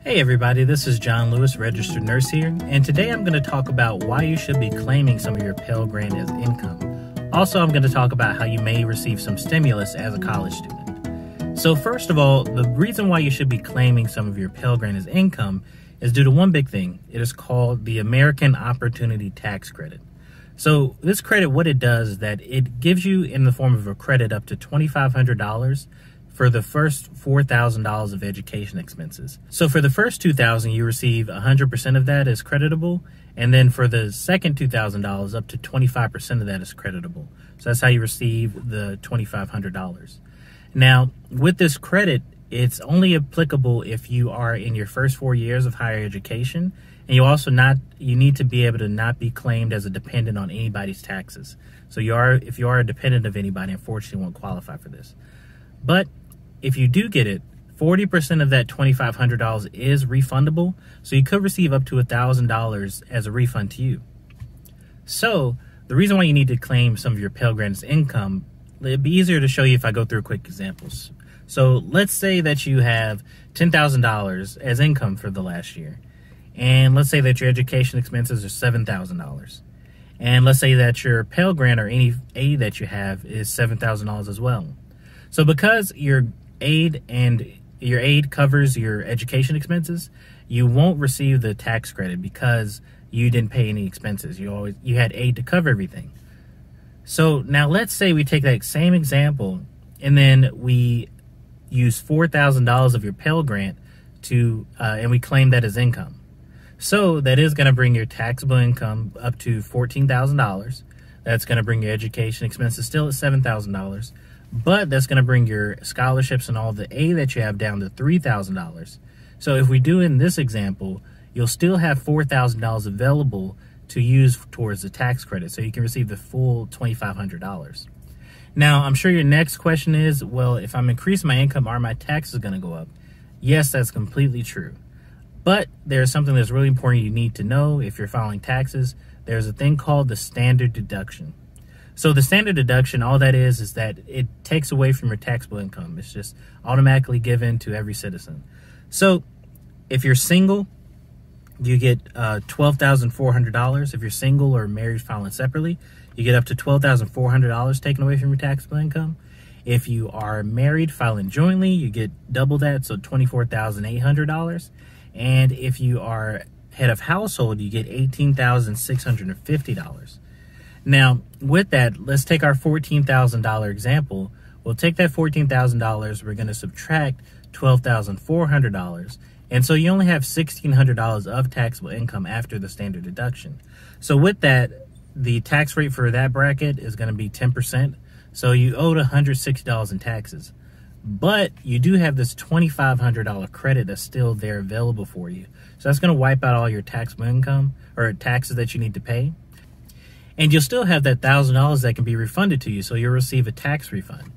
Hey everybody, this is John Lewis, registered nurse here, and today I'm going to talk about why you should be claiming some of your Pell Grant as income. Also, I'm going to talk about how you may receive some stimulus as a college student. So first of all, the reason why you should be claiming some of your Pell Grant as income is due to one big thing. It is called the American Opportunity Tax Credit. So this credit, what it does is that it gives you in the form of a credit up to $2,500 for the first $4,000 of education expenses. So for the first $2,000, you receive 100% of that as creditable, and then for the second $2,000, up to 25% of that is creditable. So that's how you receive the $2,500. Now, with this credit, it's only applicable if you are in your first 4 years of higher education, and you need to be able to not be claimed as a dependent on anybody's taxes. So if you are a dependent of anybody, unfortunately won't qualify for this. But if you do get it, 40% of that $2,500 is refundable, so you could receive up to $1,000 as a refund to you. So the reason why you need to claim some of your Pell Grant as income, it'd be easier to show you if I go through quick examples. So let's say that you have $10,000 as income for the last year, and let's say that your education expenses are $7,000. And let's say that your Pell Grant or any aid that you have is $7,000 as well. So because your aid covers your education expenses, you won't receive the tax credit because you didn't pay any expenses. You had aid to cover everything. So now let's say we take that same example and then we use $4,000 of your Pell Grant and we claim that as income. So that is going to bring your taxable income up to $14,000. That's going to bring your education expenses still at $7,000. But that's going to bring your scholarships and all the aid that you have down to $3,000. So if we do in this example, you'll still have $4,000 available to use towards the tax credit. So you can receive the full $2,500. Now, I'm sure your next question is, well, if I'm increasing my income, are my taxes going to go up? Yes, that's completely true. But there's something that's really important you need to know if you're filing taxes. There's a thing called the standard deduction. So the standard deduction, all that is that it takes away from your taxable income. It's just automatically given to every citizen. So if you're single, you get $12,400. If you're single or married filing separately, you get up to $12,400 taken away from your taxable income. If you are married filing jointly, you get double that, so $24,800. And if you are head of household, you get $18,650. Now, with that, let's take our $14,000 example. We'll take that $14,000, we're going to subtract $12,400, and so you only have $1,600 of taxable income after the standard deduction. So with that, the tax rate for that bracket is going to be 10%, so you owed $160 in taxes. But you do have this $2,500 credit that's still there available for you. So that's going to wipe out all your taxable income or taxes that you need to pay. And you'll still have that $1,000 that can be refunded to you, so you'll receive a tax refund.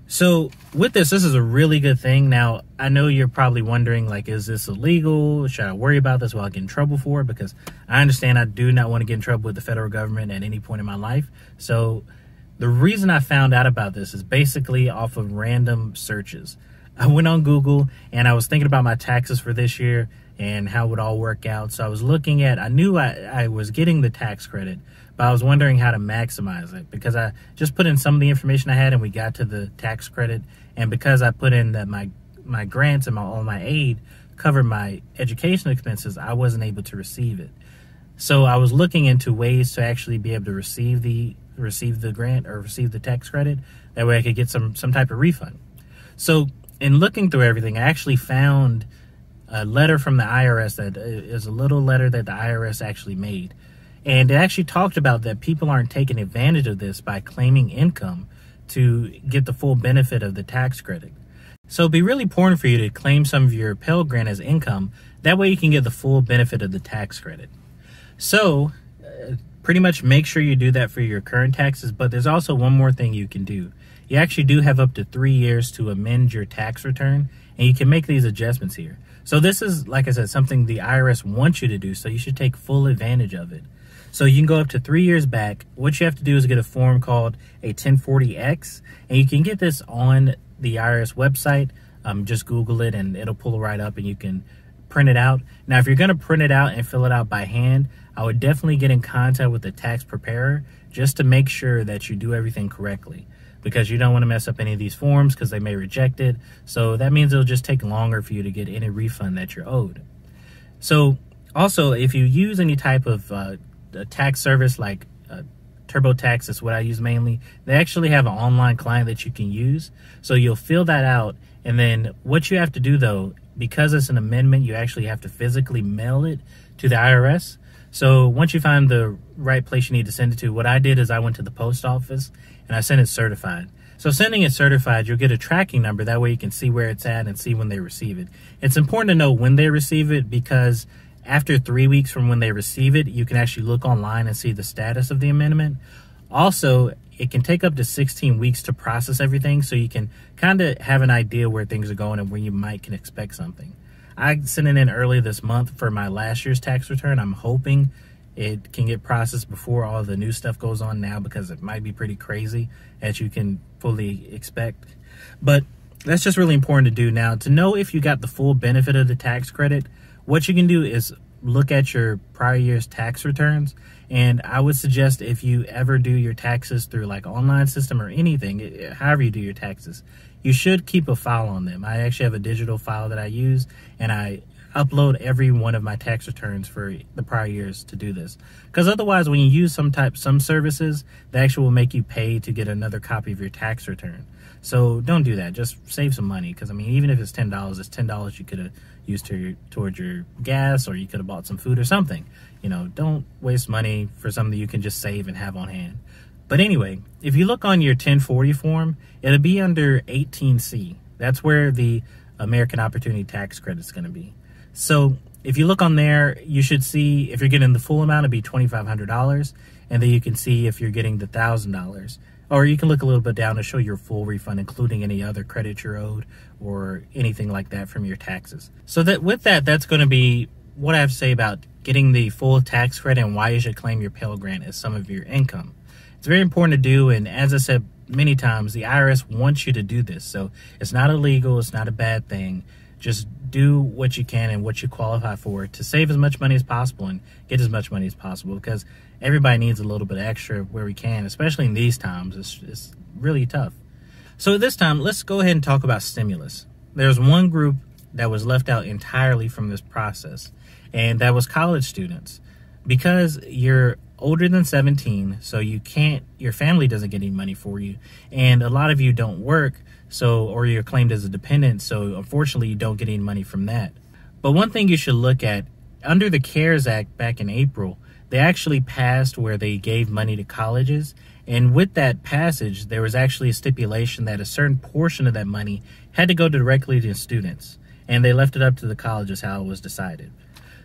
So with this is a really good thing. Now, I know you're probably wondering, like, is this illegal? Should I worry about this? Will I get in trouble for it? Because I understand I do not want to get in trouble with the federal government at any point in my life. So the reason I found out about this is basically off of random searches. I went on Google and I was thinking about my taxes for this year and how it would all work out. So I was looking at, I knew I was getting the tax credit, but I was wondering how to maximize it because I just put in some of the information I had and we got to the tax credit. And because I put in that my grants and all my aid covered my education expenses, I wasn't able to receive it. So I was looking into ways to actually be able to receive the grant or receive the tax credit. That way I could get some type of refund. So in looking through everything, I actually found a letter from the IRS that is a little letter that the IRS actually made. And it actually talked about that people aren't taking advantage of this by claiming income to get the full benefit of the tax credit. So it'd be really important for you to claim some of your Pell Grant as income. That way you can get the full benefit of the tax credit. So pretty much make sure you do that for your current taxes, but there's also one more thing you can do. You actually do have up to 3 years to amend your tax return, and you can make these adjustments here. So this is, like I said, something the IRS wants you to do, so you should take full advantage of it. So you can go up to 3 years back. What you have to do is get a form called a 1040X, and you can get this on the IRS website. Just Google it, and it'll pull right up, and you can print it out. Now, if you're going to print it out and fill it out by hand, I would definitely get in contact with the tax preparer just to make sure that you do everything correctly, because you don't want to mess up any of these forms because they may reject it. So that means it'll just take longer for you to get any refund that you're owed. So also, if you use any type of a tax service like TurboTax, is what I use mainly, they actually have an online client that you can use. So you'll fill that out, and then what you have to do though, because it's an amendment, you actually have to physically mail it to the IRS. So once you find the right place you need to send it to, what I did is I went to the post office and I sent it certified. So sending it certified, you'll get a tracking number. That way you can see where it's at and see when they receive it. It's important to know when they receive it, because after 3 weeks from when they receive it, you can actually look online and see the status of the amendment. Also, it can take up to 16 weeks to process everything, so you can kind of have an idea where things are going and where you might can expect something. I sent it in early this month for my last year's tax return. I'm hoping it can get processed before all the new stuff goes on now, because it might be pretty crazy, as you can fully expect. But that's just really important to do. Now, to know if you got the full benefit of the tax credit, what you can do is look at your prior year's tax returns. And I would suggest, if you ever do your taxes through like online system or anything, however you do your taxes, you should keep a file on them. I actually have a digital file that I use, and I upload every one of my tax returns for the prior years to do this. Because otherwise, when you use some services, they actually will make you pay to get another copy of your tax return. So don't do that. Just save some money, because I mean, even if it's $10, it's $10 you could have used towards your gas, or you could have bought some food or something. You know, don't waste money for something you can just save and have on hand. But anyway, if you look on your 1040 form, it'll be under 18C. That's where the American Opportunity Tax Credit is going to be. So if you look on there, you should see if you're getting the full amount, it'd be $2,500, and then you can see if you're getting the $1,000. Or you can look a little bit down to show your full refund, including any other credit you're owed or anything like that from your taxes. So that with that, that's going to be what I have to say about getting the full tax credit and why you should claim your Pell Grant as some of your income. It's very important to do, and as I said many times, the IRS wants you to do this. So it's not illegal, it's not a bad thing. Just do what you can and what you qualify for to save as much money as possible and get as much money as possible, because everybody needs a little bit extra where we can, especially in these times. It's really tough. So this time, let's go ahead and talk about stimulus. There's one group that was left out entirely from this process, and that was college students. Because you're older than 17, so your family doesn't get any money for you, and a lot of you don't work, or you're claimed as a dependent, so unfortunately you don't get any money from that. But one thing you should look at, under the CARES Act back in April, they actually passed where they gave money to colleges, and with that passage, there was actually a stipulation that a certain portion of that money had to go directly to students, and they left it up to the colleges how it was decided.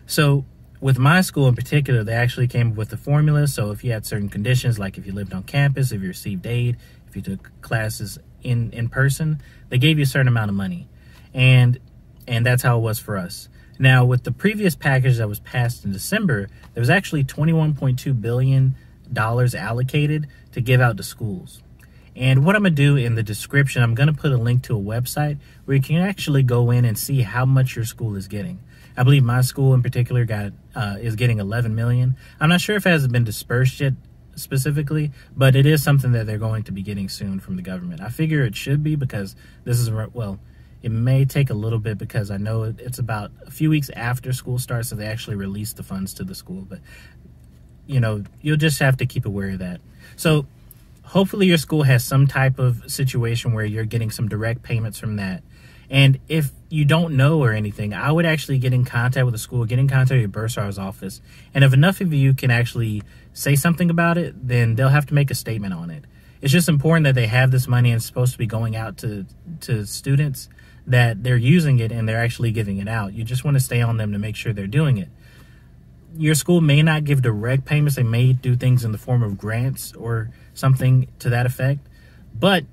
So with my school in particular, they actually came up with the formula. So if you had certain conditions, like if you lived on campus, if you received aid, if you took classes in person, they gave you a certain amount of money. And that's how it was for us. Now, with the previous package that was passed in December, there was actually $21.2 billion allocated to give out to schools. And what I'm going to do in the description, I'm going to put a link to a website where you can actually go in and see how much your school is getting. I believe my school in particular is getting $11 million. I'm not sure if it hasn't been dispersed yet specifically, but it is something that they're going to be getting soon from the government. I figure it should be, because this is, well, it may take a little bit, because I know it's about a few weeks after school starts so they actually release the funds to the school. But, you know, you'll just have to keep aware of that. So hopefully your school has some type of situation where you're getting some direct payments from that. And if you don't know or anything, I would actually get in contact with the school, get in contact with your bursar's office. And if enough of you can actually say something about it, then they'll have to make a statement on it. It's just important that they have this money and it's supposed to be going out to students, that they're using it and they're actually giving it out. You just want to stay on them to make sure they're doing it. Your school may not give direct payments. They may do things in the form of grants or something to that effect. But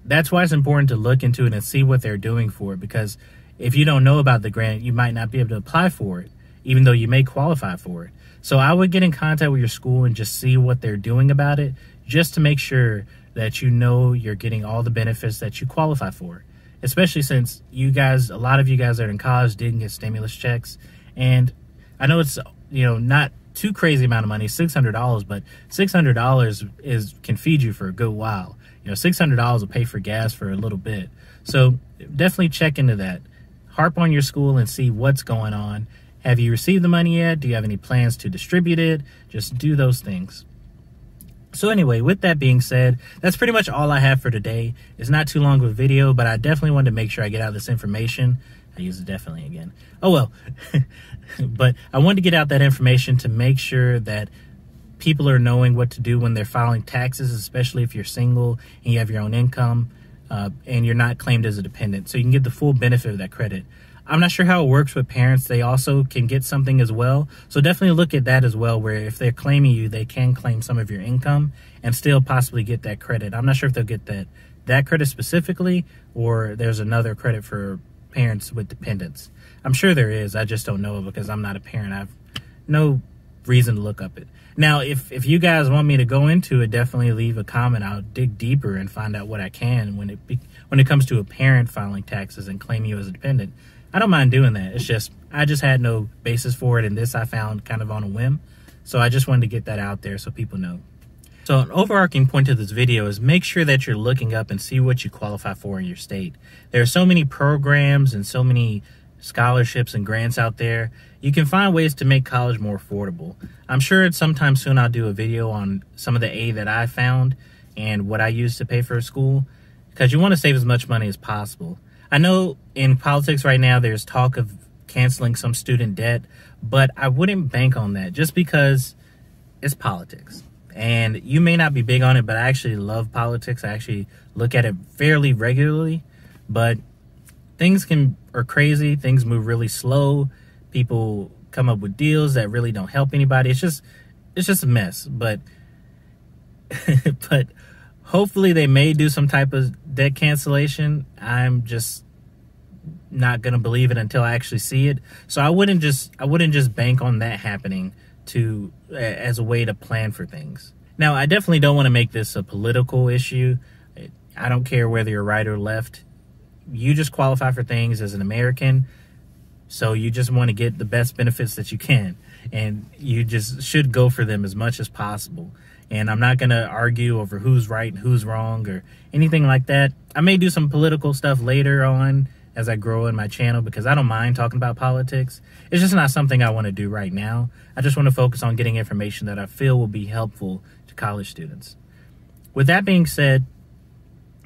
that's why it's important to look into it and see what they're doing for it, because if you don't know about the grant, you might not be able to apply for it, even though you may qualify for it. So I would get in contact with your school and just see what they're doing about it, just to make sure that you know you're getting all the benefits that you qualify for. especially since a lot of you guys that are in college didn't get stimulus checks. And I know it's, not too crazy amount of money, $600, but $600 can feed you for a good while. $600 will pay for gas for a little bit. So definitely check into that. Harp on your school and see what's going on. Have you received the money yet? Do you have any plans to distribute it? Just do those things. So anyway, with that being said, that's pretty much all I have for today. It's not too long of a video, but I definitely wanted to make sure I get out this information. I use it definitely again. Oh well. But I wanted to get out that information to make sure that people are knowing what to do when they're filing taxes, especially if you're single and you have your own income and you're not claimed as a dependent. So you can get the full benefit of that credit. I'm not sure how it works with parents. They also can get something as well. So definitely look at that as well, where if they're claiming you, they can claim some of your income and still possibly get that credit. I'm not sure if they'll get that credit specifically, or there's another credit for parents with dependents. I'm sure there is. I just don't know it because I'm not a parent. I have no reason to look up it. Now, if you guys want me to go into it, definitely leave a comment. I'll dig deeper and find out what I can when it comes to a parent filing taxes and claiming you as a dependent. I don't mind doing that. It's just, I just had no basis for it, and this I found kind of on a whim. So I just wanted to get that out there so people know. So an overarching point of this video is make sure that you're looking up and see what you qualify for in your state. There are so many programs and so many scholarships and grants out there. You can find ways to make college more affordable. I'm sure sometime soon I'll do a video on some of the aid that I found and what I use to pay for school, because you want to save as much money as possible. I know in politics right now there's talk of canceling some student debt, but I wouldn't bank on that just because it's politics. And you may not be big on it, but I actually love politics. I actually look at it fairly regularly, but things are crazy. Things move really slow. People come up with deals that really don't help anybody. It's just a mess. But but hopefully they may do some type of debt cancellation. I'm just not gonna believe it until I actually see it. So I wouldn't just bank on that happening as a way to plan for things. Now, I definitely don't want to make this a political issue. I don't care whether you're right or left. You just qualify for things as an American, so you just want to get the best benefits that you can, and you just should go for them as much as possible. And I'm not going to argue over who's right and who's wrong or anything like that. I may do some political stuff later on as I grow in my channel, because I don't mind talking about politics. It's just not something I want to do right now. I just want to focus on getting information that I feel will be helpful to college students. With that being said,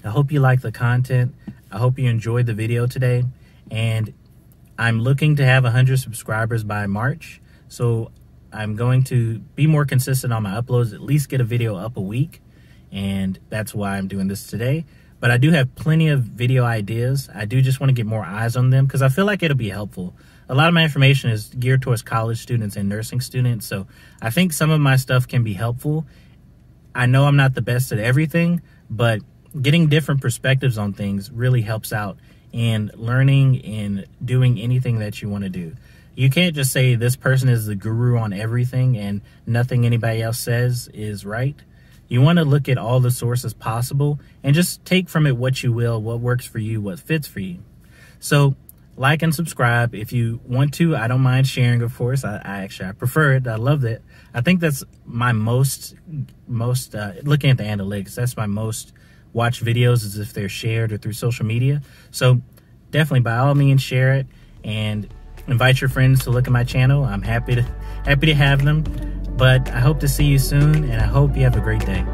I hope you like the content. I hope you enjoyed the video today. And I'm looking to have 100 subscribers by March. So I'm going to be more consistent on my uploads, at least get a video up a week. And that's why I'm doing this today. But I do have plenty of video ideas. I do just want to get more eyes on them because I feel like it'll be helpful. A lot of my information is geared towards college students and nursing students. So I think some of my stuff can be helpful. I know I'm not the best at everything, but getting different perspectives on things really helps out in learning and doing anything that you want to do. You can't just say this person is the guru on everything and nothing anybody else says is right. You want to look at all the sources possible and just take from it what you will, what works for you, what fits for you. So like and subscribe if you want to. I don't mind sharing, of course. I prefer it. I love it. I think that's my most looking at the analytics, that's my most watched videos is if they're shared or through social media. So definitely by all means share it and invite your friends to look at my channel. I'm happy to have them. But I hope to see you soon, and I hope you have a great day.